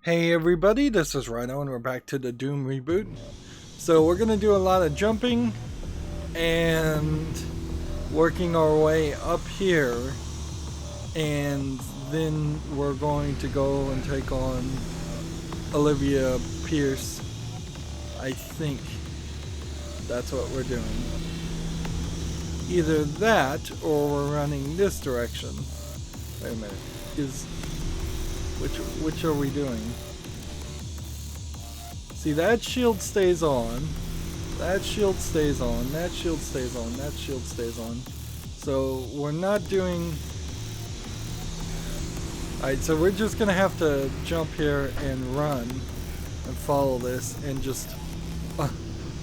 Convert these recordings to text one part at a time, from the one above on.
Hey everybody, this is Rydo and we're back to the Doom reboot. So we're going to do a lot of jumping and working our way up here, and then we're going to go and take on Olivia Pierce. I think that's what we're doing. Either that or we're running this direction. Wait a minute. Which are we doing? See, that shield stays on. That shield stays on. That shield stays on. That shield stays on. So we're not doing... Alright, so we're just gonna have to jump here and run and follow this and just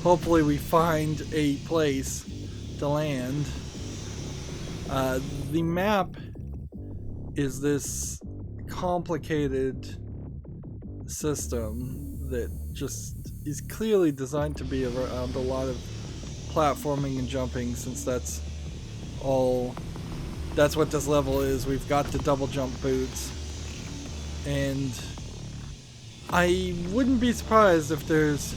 hopefully we find a place to land. The map is this complicated system that just is clearly designed to be around a lot of platforming and jumping, since that's what this level is. We've got the double jump boots, and I wouldn't be surprised if there's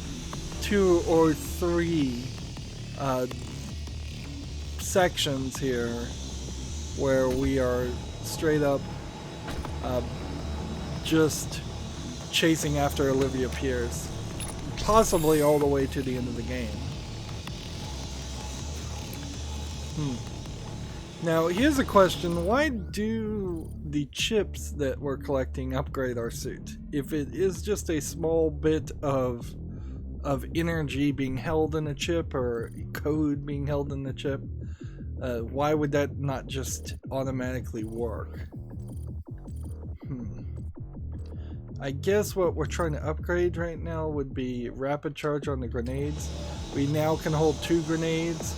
2 or 3 sections here where we are straight up just chasing after Olivia Pierce, possibly all the way to the end of the game. Now here's a question: why do the chips that we're collecting upgrade our suit? If it is just a small bit of energy being held in a chip or code being held in the chip, why would that not just automatically work? I guess what we're trying to upgrade right now would be rapid charge on the grenades. We now can hold 2 grenades,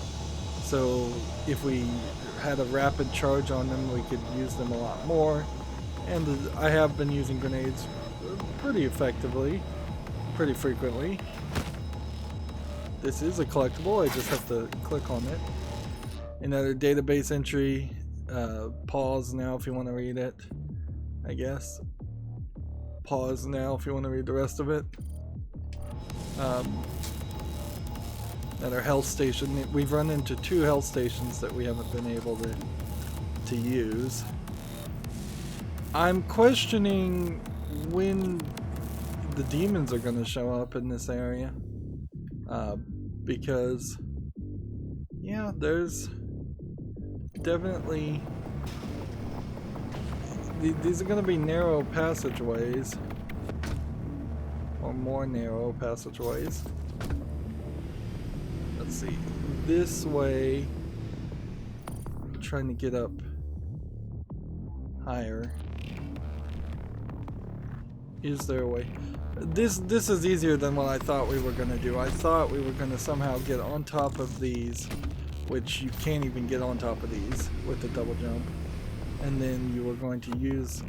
so if we had a rapid charge on them, we could use them a lot more. And I have been using grenades pretty effectively, pretty frequently. This is a collectible, I just have to click on it. Another database entry. Pause now if you want to read it, I guess. Pause now if you want to read the rest of it. At our health station, we've run into 2 health stations that we haven't been able to use. I'm questioning when the demons are going to show up in this area, because yeah, there's definitely... These are going to be narrow passageways, or more narrow passageways. Let's see, this way, I'm trying to get up higher. Is there a way? This is easier than what I thought we were going to do. I thought we were going to somehow get on top of these, which you can't even get on top of these with the double jump. And then you were going to use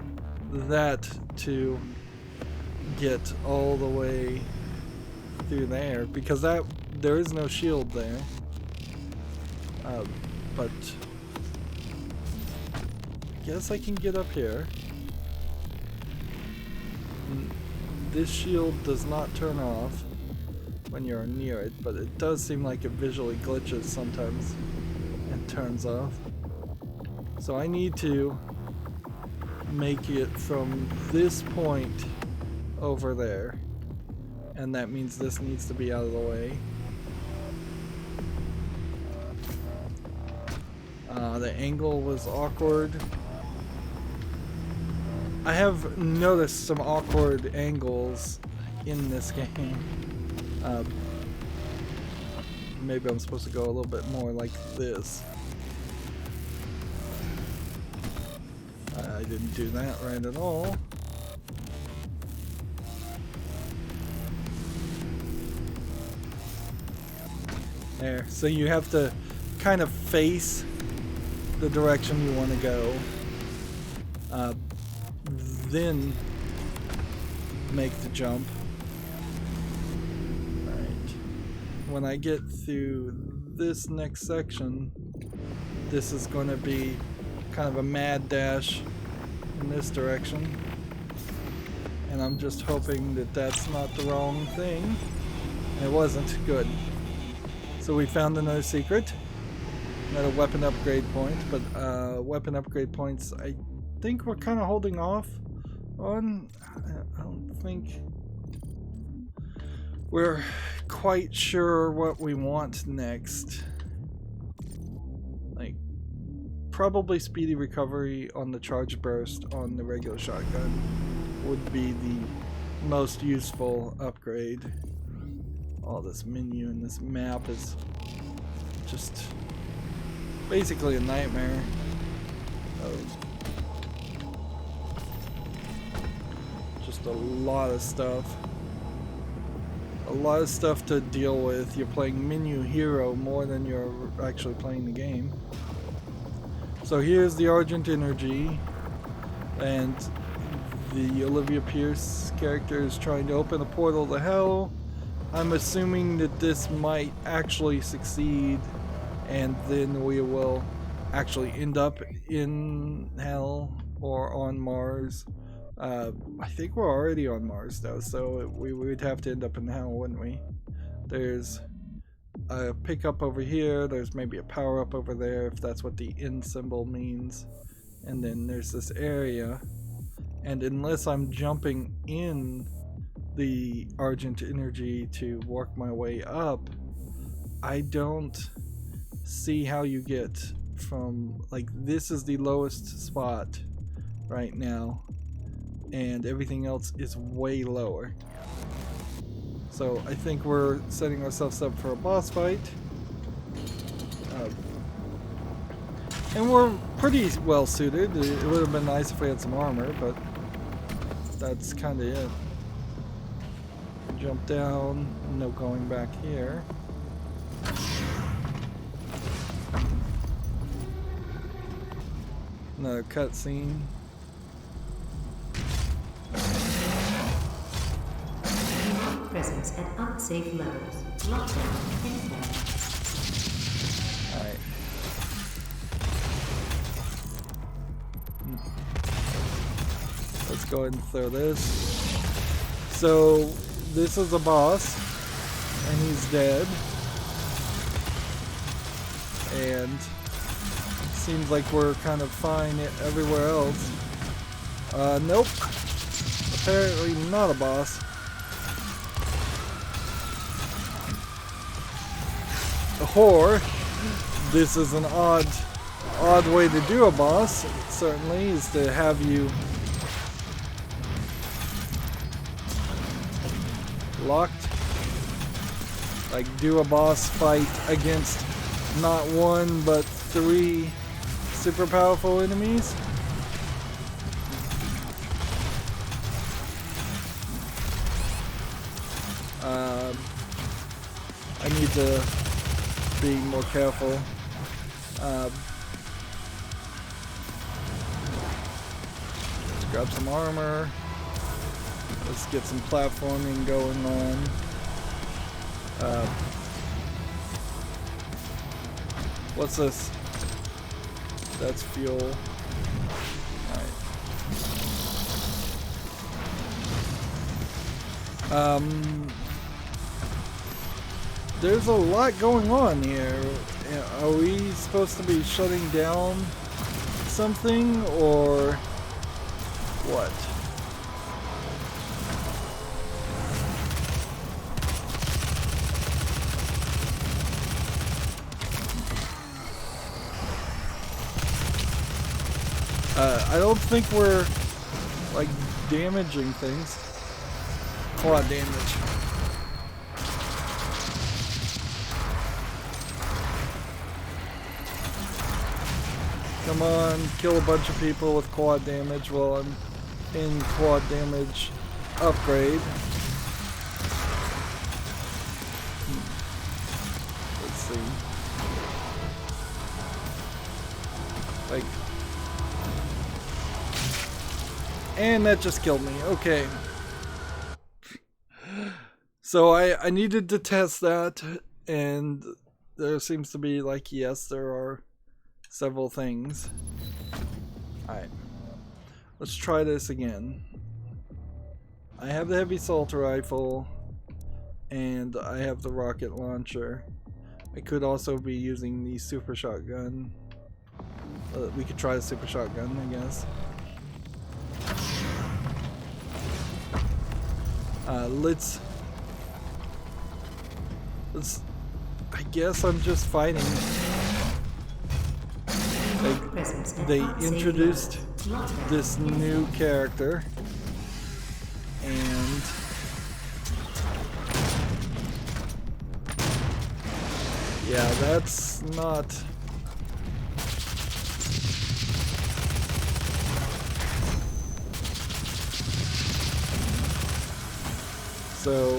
that to get all the way through there, because there is no shield there. But I guess I can get up here. This shield does not turn off when you're near it, but it does seem like it visually glitches sometimes and turns off. So I need to make it from this point over there, and that means this needs to be out of the way. The angle was awkward. I have noticed some awkward angles in this game. Maybe I'm supposed to go a little bit more like this. I didn't do that right at all. There. So you have to kind of face the direction you want to go. Then make the jump. Right. When I get through this next section, this is going to be kind of a mad dash in this direction. And I'm just hoping that that's not the wrong thing. And it wasn't. Good. So we found another secret. Another weapon upgrade point. But weapon upgrade points, I think we're kind of holding off on. I don't think we're quite sure what we want next. Like, probably speedy recovery on the charge burst on the regular shotgun would be the most useful upgrade. All this menu and this map is just basically a nightmare of just a lot of stuff. A lot of stuff to deal with. You're playing menu hero more than you're actually playing the game. So here's the Argent Energy, and the Olivia Pierce character is trying to open a portal to hell. I'm assuming that this might actually succeed, and then we will actually end up in hell or on Mars. I think we're already on Mars though, so we would have to end up in hell, wouldn't we? There's a pickup over here, there's maybe a power up over there if that's what the N symbol means, and then there's this area, and unless I'm jumping in the Argent Energy to work my way up, I don't see how you get from, like, this is the lowest spot right now and everything else is way lower. So I think we're setting ourselves up for a boss fight. And we're pretty well suited. It would have been nice if we had some armor, but that's kind of it. Jump down, no going back here. Another cutscene. Presence at unsafe levels. Lockdown in effect. Alright. Let's go ahead and throw this. So, this is a boss, and he's dead. And seems like we're kind of fine everywhere else. Nope. Apparently not a boss. Or this is an odd way to do a boss. Certainly is to have you locked, like do a boss fight against not one but 3 super powerful enemies. I need to be more careful. Let's grab some armor. Let's get some platforming going on. What's this? That's fuel. Alright. There's a lot going on here. Are we supposed to be shutting down something or what? I don't think we're like damaging things. Quad damage. Come on, kill a bunch of people with quad damage while I'm in quad damage upgrade. Let's see. Like, and that just killed me. Okay. So I needed to test that, and there seems to be, like, yes, there are several things. Alright. Let's try this again. I have the heavy assault rifle, and I have the rocket launcher. I could also be using the super shotgun. We could try the super shotgun, I guess. Let's. I guess I'm just fighting. They introduced this new character, and yeah, that's not. So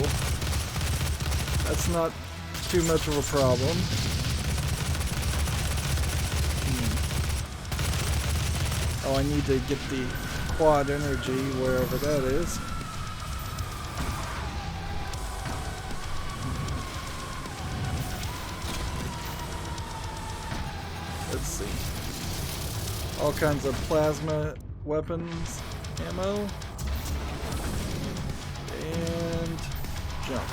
that's not too much of a problem. Oh, I need to get the quad energy wherever that is. Let's see. All kinds of plasma weapons, ammo, and jump.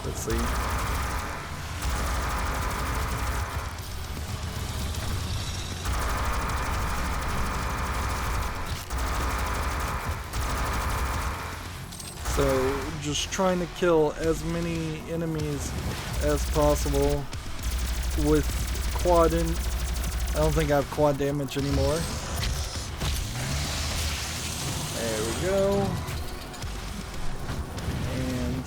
Let's see. So just trying to kill as many enemies as possible with quad in. I don't think I have quad damage anymore. There we go. And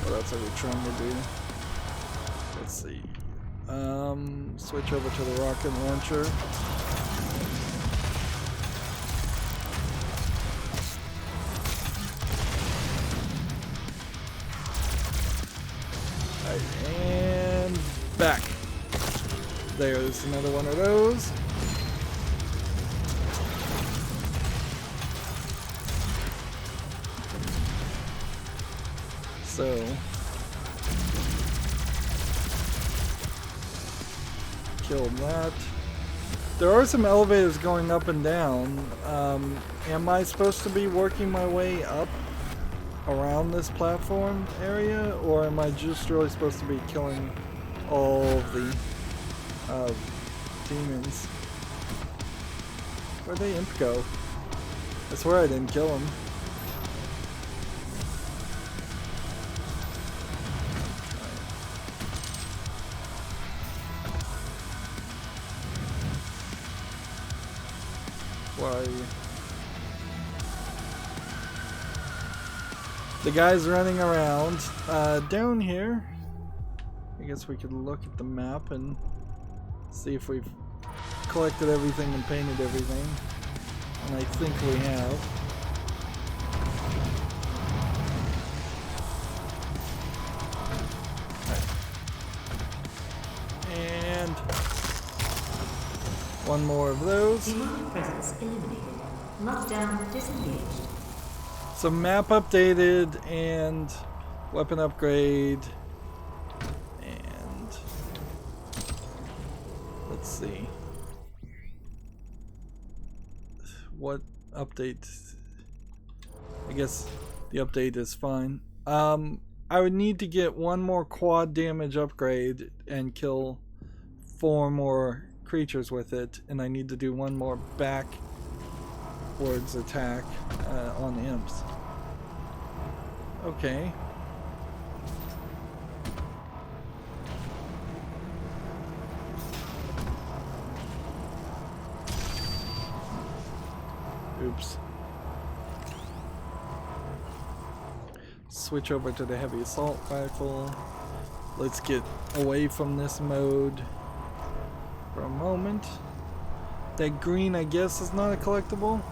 what else are we trying to do? Let's see. Switch over to the rocket launcher. And back. There's another one of those. So killed that. There are some elevators going up and down. Am I supposed to be working my way up around this platform area, or am I just really supposed to be killing all of the demons? Where'd the imp go? I swear I didn't kill him. Why? The guy's running around. Down here, I guess we could look at the map and see if we've collected everything and painted everything. And I think we have. And one more of those. Demonic presence eliminated. Lockdown disengaged. So map updated and weapon upgrade, and let's see what update. I guess the update is fine. I would need to get one more quad damage upgrade and kill 4 more creatures with it, and I need to do one more backwards attack on imps. Okay. Oops. Switch over to the heavy assault rifle. Let's get away from this mode for a moment. That green, I guess, is not a collectible.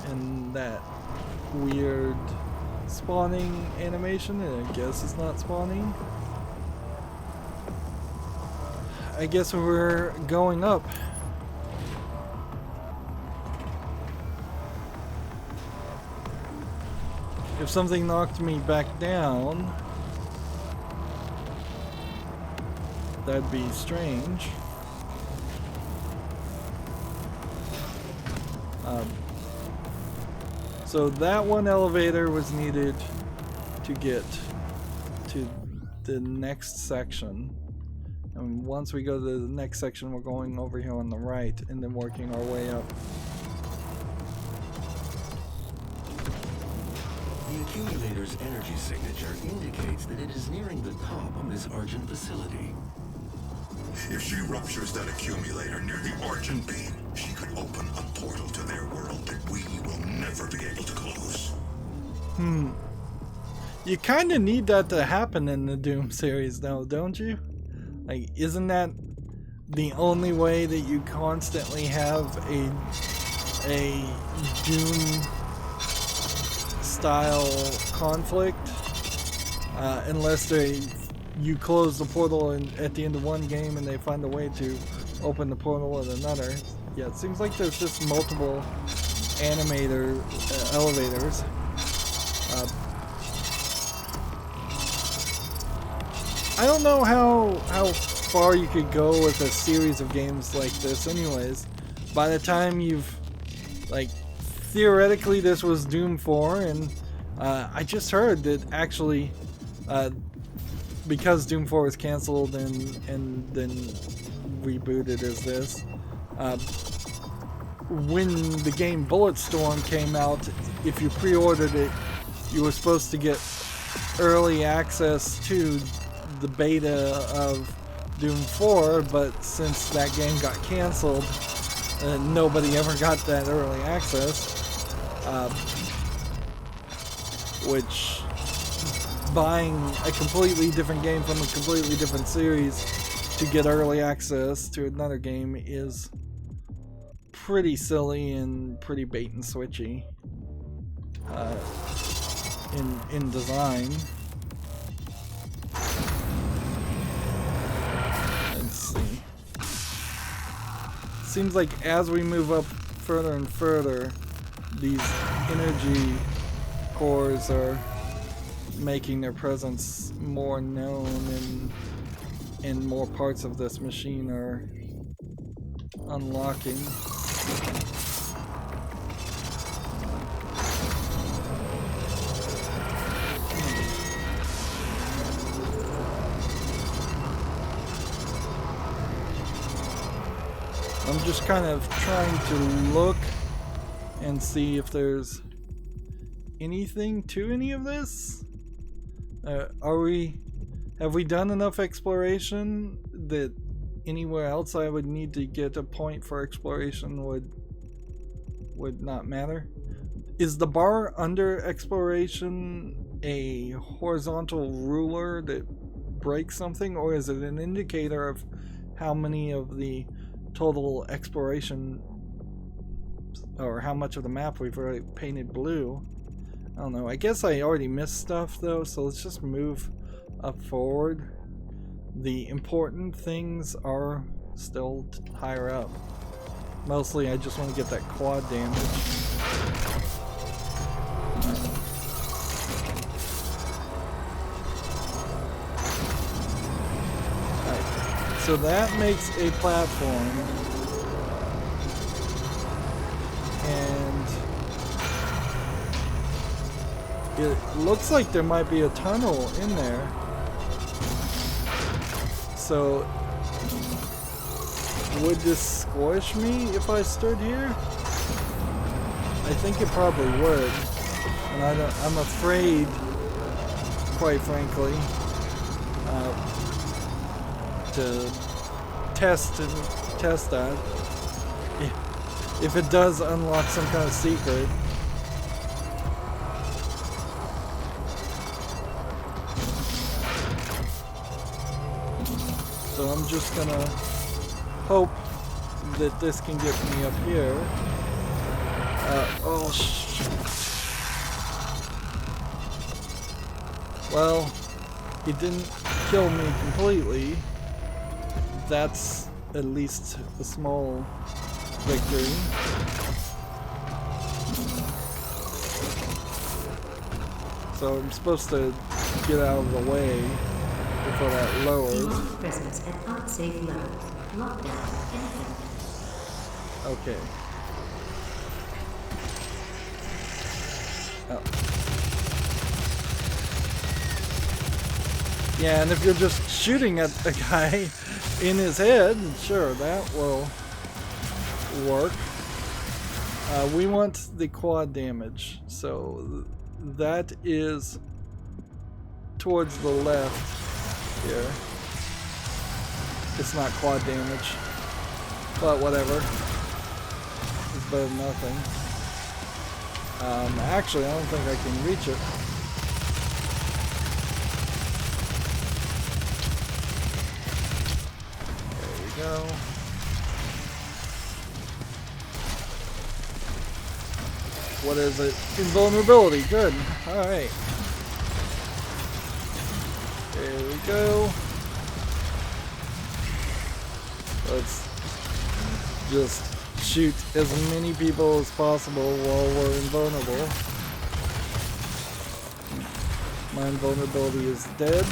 And that weird spawning animation, I guess it's not spawning. I guess we're going up. If something knocked me back down, That'd be strange. So that one elevator was needed to get to the next section. And once we go to the next section, we're going over here on the right and then working our way up. The accumulator's energy signature indicates that it is nearing the top of this Argent facility. If she ruptures that accumulator near the Argent beam, she could open a portal to their world that we will never be able to close. You kind of need that to happen in the Doom series, though, don't you? Like, isn't that the only way that you constantly have a Doom style conflict? Unless you close the portal at the end of one game and they find a way to open the portal at another. Yeah, it seems like there's just multiple elevators. I don't know how far you could go with a series of games like this anyways. By the time you've, like, theoretically this was Doom 4, and I just heard that actually because Doom 4 was cancelled and then rebooted as this, when the game Bulletstorm came out, if you pre-ordered it, you were supposed to get early access to the beta of Doom 4, but since that game got cancelled, nobody ever got that early access, which buying a completely different game from a completely different series to get early access to another game is pretty silly and pretty bait and switchy in design. Let's see. Seems like as we move up further and further, these energy cores are making their presence more known, and more parts of this machine are unlocking. I'm just kind of trying to look and see if there's anything to any of this. Have we done enough exploration that anywhere else I would need to get a point for exploration would not matter? Is the bar under exploration a horizontal ruler that breaks something, or is it an indicator of how many of the total exploration, or how much of the map we've already painted blue? I don't know. I guess I already missed stuff though, so let's just move up forward. The important things are still higher up. Mostly I just want to get that quad damage. Alright, so that makes a platform. And it looks like there might be a tunnel in there. So, would this squish me if I stood here? I think it probably would. And I'm afraid, quite frankly, to test that. If it does unlock some kind of secret. So I'm just gonna hope that this can get me up here. Oh shit. Well, he didn't kill me completely. That's at least a small victory. So I'm supposed to get out of the way. before that lowers. Demonic presence at unsafe levels. Lockdown in effect. Okay. Oh. Yeah, and if you're just shooting at a guy in his head, sure, that will work. We want the quad damage, so that is towards the left here. It's not quad damage, but whatever. It's better than nothing. Actually, I don't think I can reach it. There we go. What is it? Invulnerability. Good. Alright. There we go. Let's just shoot as many people as possible while we're invulnerable. My invulnerability is dead.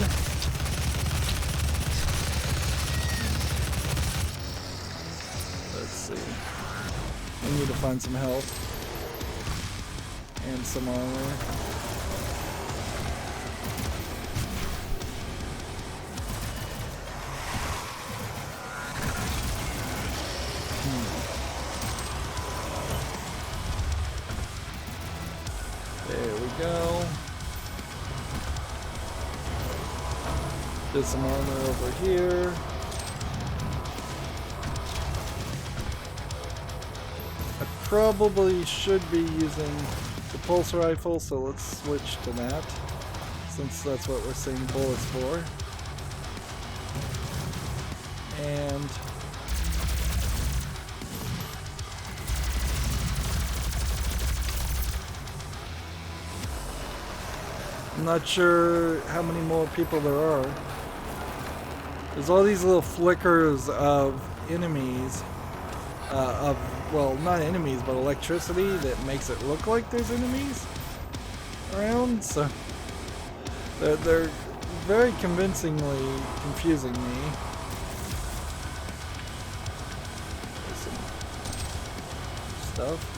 Let's see. We need to find some health. And some armor. There we go. There's some armor over here. I probably should be using the pulse rifle, so let's switch to that, since that's what we're seeing bullets for. And I'm not sure how many more people there are. There's all these little flickers of enemies, well, not enemies, but electricity that makes it look like there's enemies around, so they're very convincingly confusing me. There's some stuff.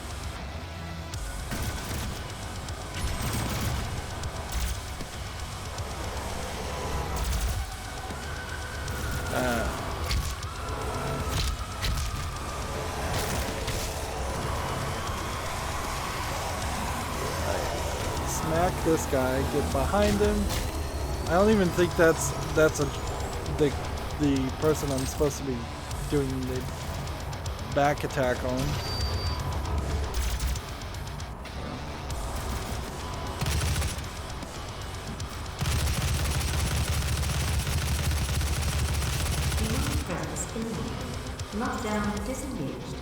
Smack this guy, get behind him. I don't even think that's the person I'm supposed to be doing the back attack on. Demonic presence eliminated. Lockdown disengaged.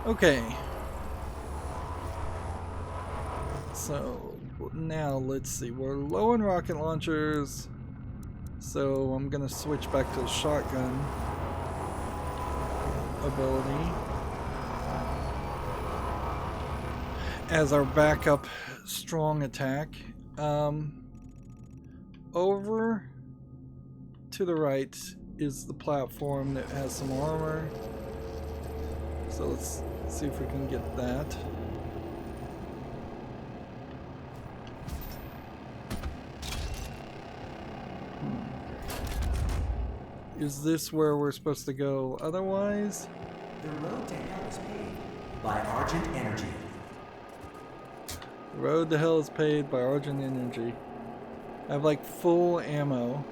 Okay. So now let's see, we're low on rocket launchers, so I'm gonna switch back to the shotgun ability as our backup strong attack. Over to the right is the platform that has some armor, so let's see if we can get that. Is this where we're supposed to go otherwise? The road to hell is paved by Argent Energy. The road to hell is paved by Argent Energy. I have like full ammo.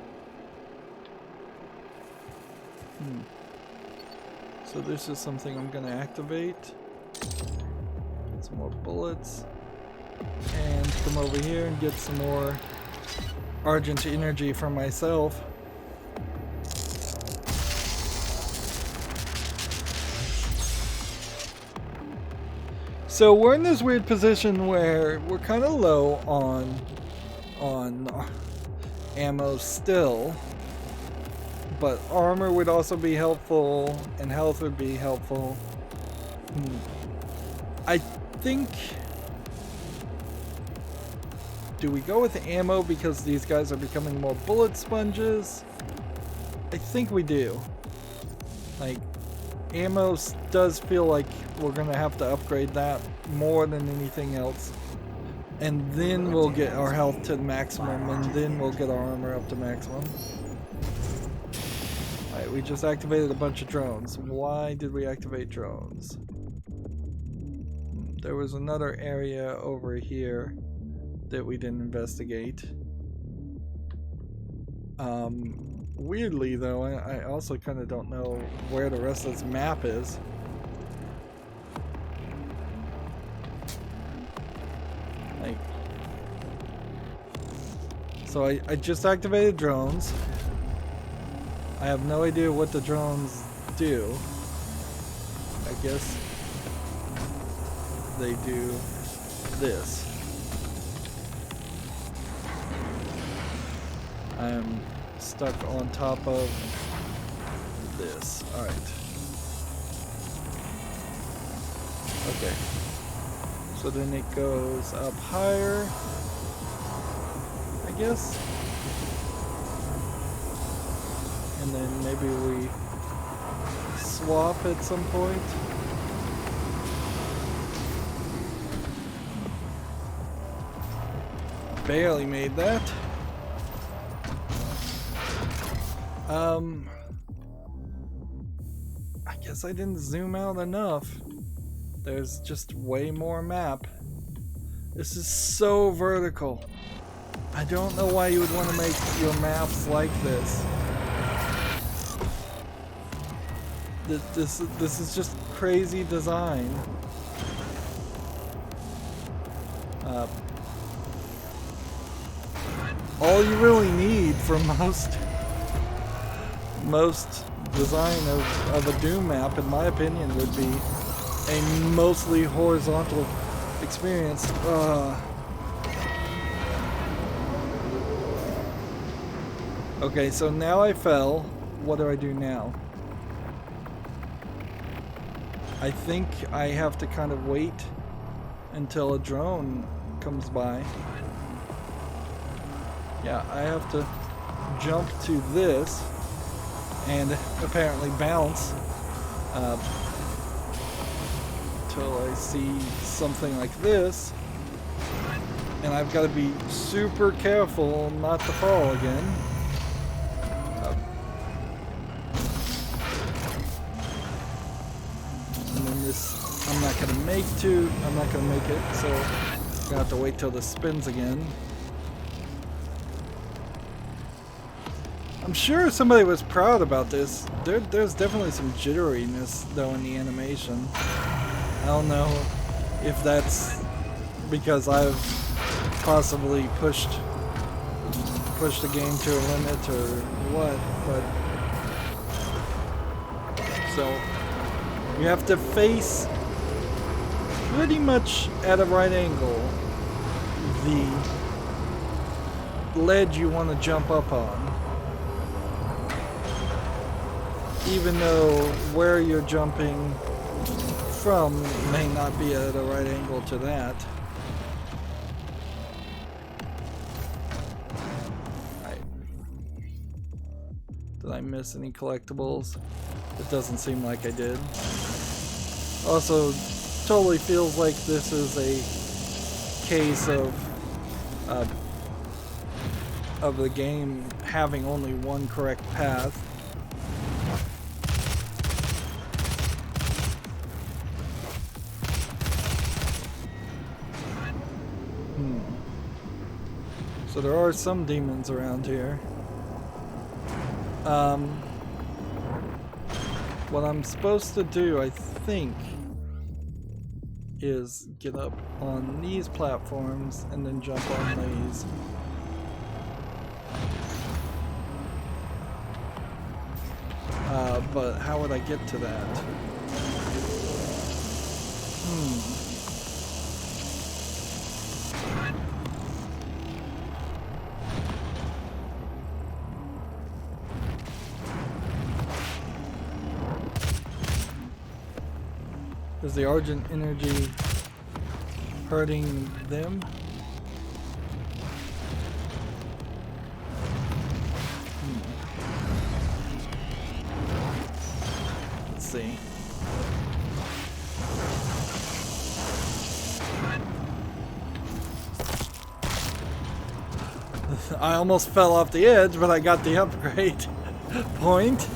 So this is something I'm gonna activate. Get some more bullets. And come over here and get some more Argent Energy for myself. So we're in this weird position where we're kind of low on ammo still, but armor would also be helpful and health would be helpful. I think do we go with ammo because these guys are becoming more bullet sponges? I think we do. Like, ammo does feel like we're gonna have to upgrade that more than anything else. And then we'll get our health to maximum, and then we'll get our armor up to maximum. Alright, we just activated a bunch of drones. Why did we activate drones? There was another area over here that we didn't investigate. Weirdly though, I also kind of don't know where the rest of this map is. Like, so I just activated drones. I have no idea what the drones do. I guess they do this. I'm stuck on top of this. Alright. Okay. So then it goes up higher, I guess. And then maybe we swap at some point. Barely made that. I guess I didn't zoom out enough. There's just way more map. This is so vertical. I don't know why you would want to make your maps like this. This is just crazy design. All you really need for most design of a Doom map, in my opinion, would be a mostly horizontal experience. Okay, so now I fell. What do I do now? I think I have to kind of wait until a drone comes by. Yeah, I have to jump to this and apparently bounce until I see something like this, and I've got to be super careful not to fall again. And then this, I'm not gonna make it, so I'm gonna have to wait till this spins again. I'm sure somebody was proud about this. There's definitely some jitteriness though in the animation. I don't know if that's because I've possibly pushed the game to a limit or what, but so you have to face pretty much at a right angle the ledge you want to jump up on. Even though where you're jumping from may not be at a right angle to that. Right. Did I miss any collectibles? It doesn't seem like I did. Also, totally feels like this is a case of the game having only one correct path. So there are some demons around here. What I'm supposed to do, I think, is get up on these platforms and then jump on these. But how would I get to that? Is the Argent energy hurting them? I almost fell off the edge, but I got the upgrade point.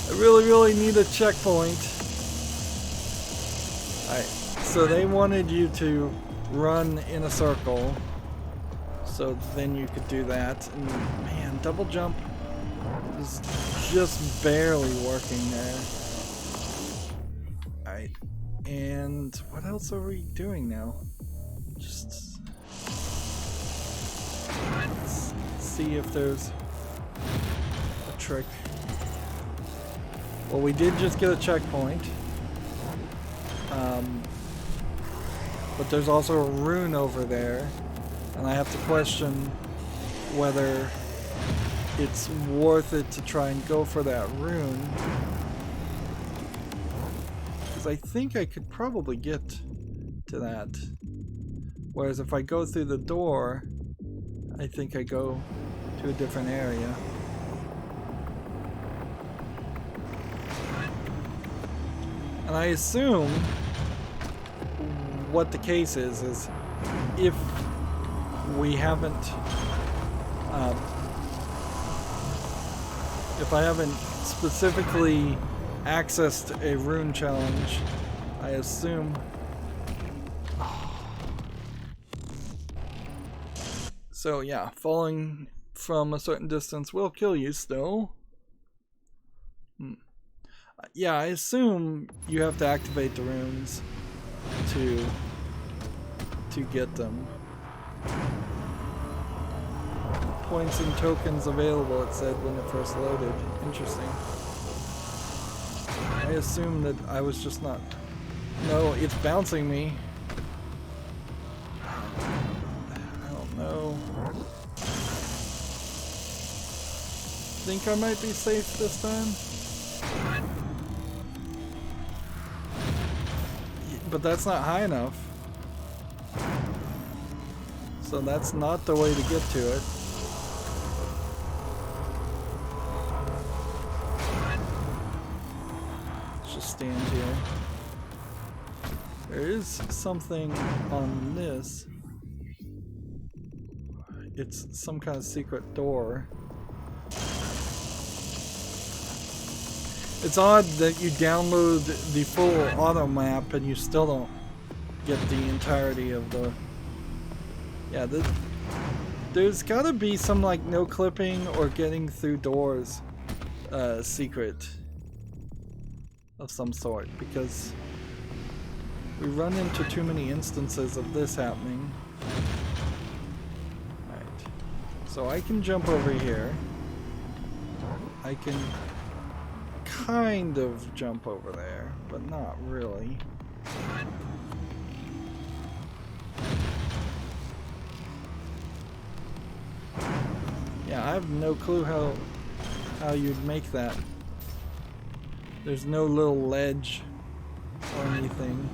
I really need a checkpoint. Alright, so they wanted you to run in a circle, so then you could do that. And man, double jump is just barely working there. Alright, and what else are we doing now? Just let's see if there's a trick. Well, we did just get a checkpoint. But there's also a rune over there, and I have to question whether it's worth it to try and go for that rune. Because I think I could probably get to that. Whereas if I go through the door, I think I go to a different area. And I assume what the case is if we haven't, if I haven't specifically accessed a rune challenge, I assume. So yeah, falling from a certain distance will kill you still. Yeah, I assume you have to activate the runes to get them. Points and tokens available, it said when it first loaded. Interesting. I assume that I was just not... No, it's bouncing me. I don't know. Think I might be safe this time? But that's not high enough. So that's not the way to get to it. Let's just stand here. There is something on this. It's some kind of secret door. It's odd that you download the full auto map and you still don't get the entirety of the... Yeah, there's gotta be some like no clipping or getting through doors secret of some sort, because we run into too many instances of this happening. Alright, so I can jump over here. I can kind of jump over there, but not really. Yeah, I have no clue how you'd make that. There's no little ledge or anything.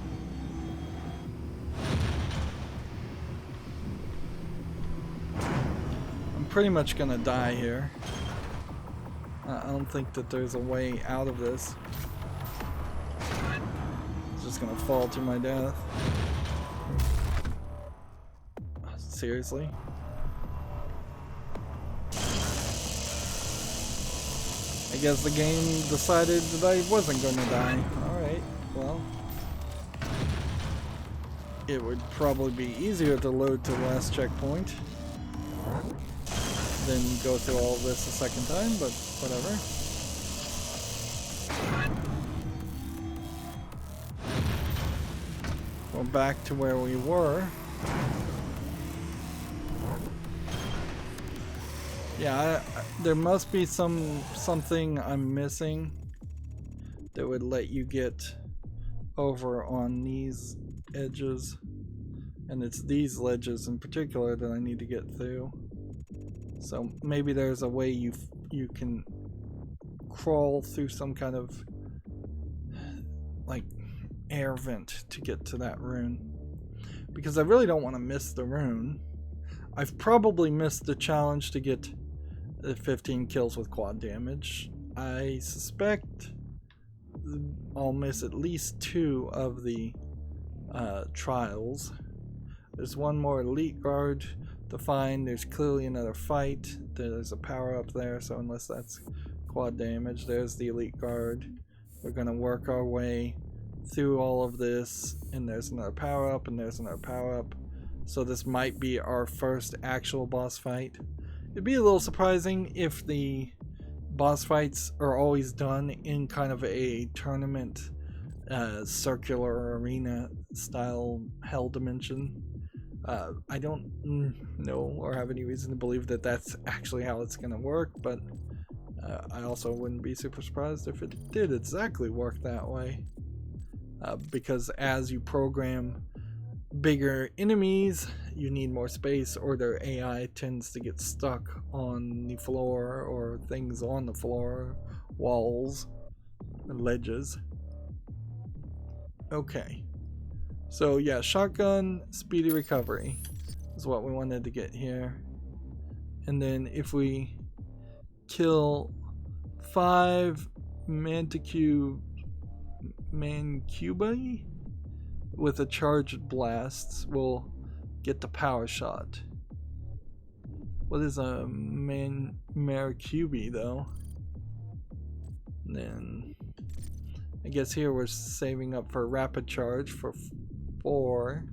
I'm pretty much gonna die here. I don't think that there's a way out of this. It's just gonna fall to my death. Seriously? I guess the game decided that I wasn't going to die. Alright, well. It would probably be easier to load to the last checkpoint than go through all of this a second time, but whatever. We're back to where we were. Yeah, there must be something I'm missing that would let you get over on these edges, and it's these ledges in particular that I need to get through. So maybe there's a way you can crawl through some kind of like air vent to get to that rune, because I really don't want to miss the rune. I've probably missed the challenge to get 15 kills with quad damage. I suspect I'll miss at least 2 of the trials. There's one more elite guard, to find. There's clearly another fight. There's a power up there, so unless that's quad damage, there's the elite guard. We're gonna work our way through all of this, and there's another power up, and there's another power up. So this might be our first actual boss fight. It'd be a little surprising if the boss fights are always done in kind of a tournament, circular arena style hell dimension. I don't know or have any reason to believe that that's actually how it's going to work, but I also wouldn't be super surprised if it did exactly work that way. Because as you program bigger enemies, you need more space, or their AI tends to get stuck on the floor or things on the floor, walls, and ledges. Okay. So yeah, shotgun, speedy recovery is what we wanted to get here. And then if we kill 5 mancubi with a charged blast, we'll get the power shot. What is a mancubi though? And then I guess here we're saving up for rapid charge for 4,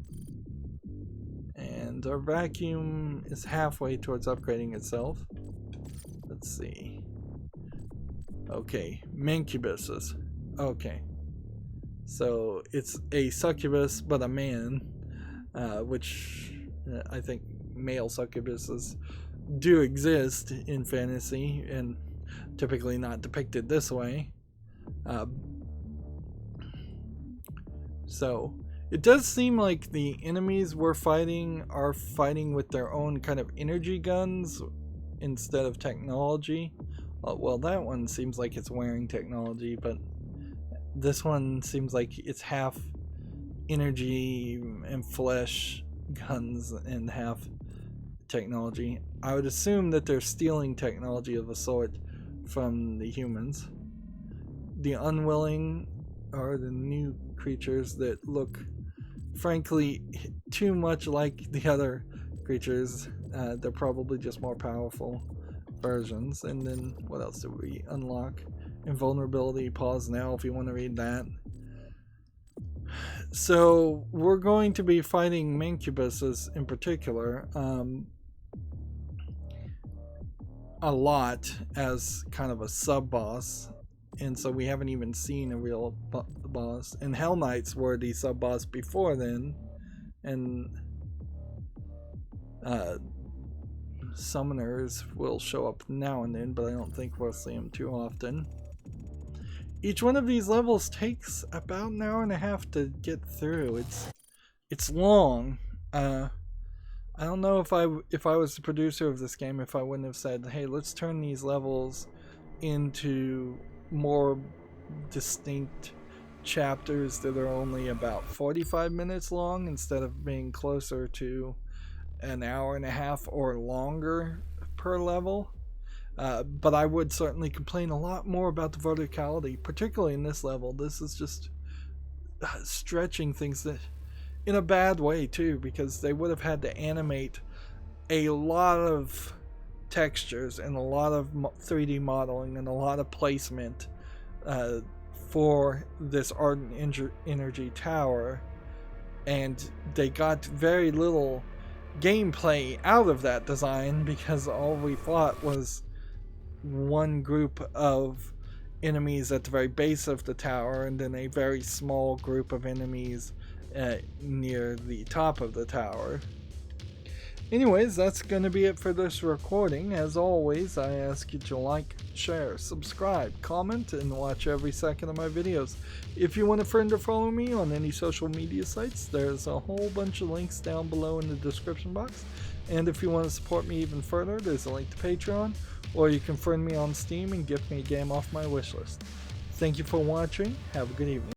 and our vacuum is halfway towards upgrading itself. Let's see. Okay, mancubuses. Okay, so it's a succubus but a man, which I think male succubuses do exist in fantasy and typically not depicted this way. So it does seem like the enemies we're fighting are fighting with their own kind of energy guns instead of technology. Well, that one seems like it's wearing technology, but this one seems like it's half energy and flesh guns and half technology. I would assume that they're stealing technology of a sort from the humans. The unwilling are the new creatures that look, frankly, too much like the other creatures. They're probably just more powerful versions. And then what else did we unlock? Invulnerability. Pause now if you want to read that. So we're going to be fighting mancubuses in particular a lot as kind of a sub boss, and so we haven't even seen a real boss. And Hell Knights were the sub boss before then, and summoners will show up now and then, but I don't think we'll see them too often. Each one of these levels takes about an hour and a half to get through. It's long. I don't know if I was the producer of this game, if I wouldn't have said, hey, let's turn these levels into more distinct chapters that are only about 45 minutes long instead of being closer to an hour and a half or longer per level. But I would certainly complain a lot more about the verticality, particularly in this level. This is just stretching things that in a bad way too, because they would have had to animate a lot of textures and a lot of 3D modeling and a lot of placement for this ardent energy tower, and they got very little gameplay out of that design because all we fought was one group of enemies at the very base of the tower, and then a very small group of enemies near the top of the tower. Anyways, that's going to be it for this recording. As always, I ask you to like, share, subscribe, comment, and watch every second of my videos. If you want a friend or follow me on any social media sites, there's a whole bunch of links down below in the description box. And if you want to support me even further, there's a link to Patreon, or you can friend me on Steam and gift me a game off my wishlist. Thank you for watching. Have a good evening.